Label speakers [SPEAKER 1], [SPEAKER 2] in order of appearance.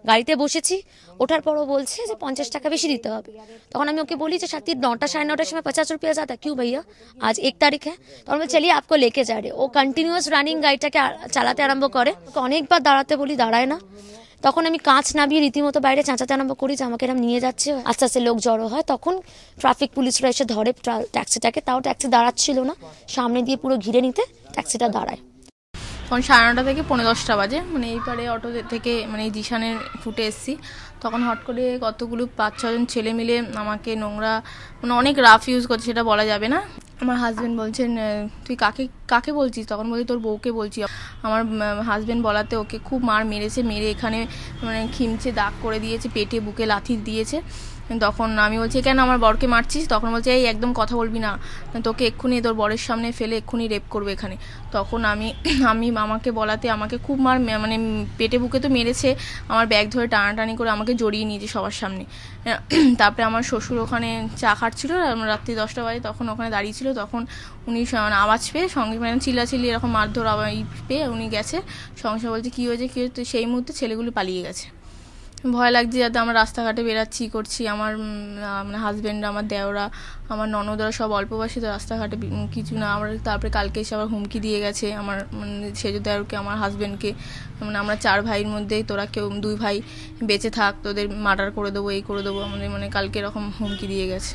[SPEAKER 1] গাড়িতে বসেছি, ওঠার পরও বলছে যে 50 টাকা বেশি দিতে হবে। তখন আমি ওকে বলি যে সাথী 9টা সাড়ে 9টার সময় 50 रुपया ज़्यादा क्यों भैया, आज 1 तारीख है। তখন বলে চলিয়ে আপকো লেকে যা রে। ও কন্টিনিউয়াস রানিং গাড়িটাকে চালাতে আরম্ভ করে, অনেকবার দাঁড়াতে বলি দাঁড়ায় না। তখন আমি কাঁচ নামিয়ে রীতিমতো বাইরে চেঁচাতে আরম্ভ করি যে আমাকে এরকম নিয়ে যাচ্ছে। আস্তে আস্তে লোক জড়ো হয়, তখন ট্রাফিক পুলিশরা এসে ধরে ট্যাক্সিটাকে। তাও ট্যাক্সি দাঁড়াচ্ছিল না, সামনে দিয়ে পুরো ঘিরে নিতে ট্যাক্সিটা দাঁড়ায়।
[SPEAKER 2] তখন 9:30 থেকে 10:45 বাজে, মানে এই পারে অটো থেকে মানে জিশানের ফুটে এসেছি। তখন হট করে কতগুলো 5-6 জন ছেলে মিলে আমাকে নোংরা মানে অনেক রাফ ইউজ করছে, সেটা বলা যাবে না। আমার হাজব্যান্ড বলছেন তুই কাকে কাকে বলছিস, তখন বলছি তোর বউকে বলছি। আমার হাজব্যান্ড বলাতে ওকে খুব মার মেরেছে, মেরে এখানে মানে খিমচে দাগ করে দিয়েছে, পেটে বুকে লাথি দিয়েছে। তখন আমি বলছি কেন আমার বরকে মারছিস, তখন বলছে এই একদম কথা বলবি না, তোকে এক্ষুনি তোর বরের সামনে ফেলে এক্ষুনি রেপ করবে এখানে। তখন আমি আমাকে বলাতে আমাকে খুব মার মানে পেটে বুকে তো মেরেছে, আমার ব্যাগ ধরে টানাটানি করে আমাকে জড়িয়ে নিয়েছে সবার সামনে। তারপরে আমার শ্বশুর ওখানে চা খাচ্ছিল, রাত্রি 10টা বাজে, তখন ওখানে দাঁড়িয়ে ছিল। তখন উনি আওয়াজ পেয়ে সঙ্গে মানে চিল্লাচিল্লি এরকম মারধর পেয়ে উনি গেছে, সঙ্গে সঙ্গে বলছে কী হয়েছে কী হয়েছে। তো সেই মুহূর্তে ছেলেগুলো পালিয়ে গেছে। ভয় লাগছে যাতে আমরা রাস্তাঘাটে বেরাচ্ছি করছি, আমার মানে হাজব্যান্ড, আমার দেওরা, আমার ননদরা সব অল্প বয়সী, তো রাস্তাঘাটে কিছু না। আমরা তারপরে কালকে এসে আবার হুমকি দিয়ে গেছে আমার মানে সেজো দেওরকে, আমার হাজব্যান্ডকে, মানে আমরা 4 ভাইয়ের মধ্যে তোরা কেউ 2 ভাই বেঁচে থাক, তোদের মার্ডার করে দেবো, এই করে দেবো, আমাদের মানে কালকে এরকম হুমকি দিয়ে গেছে।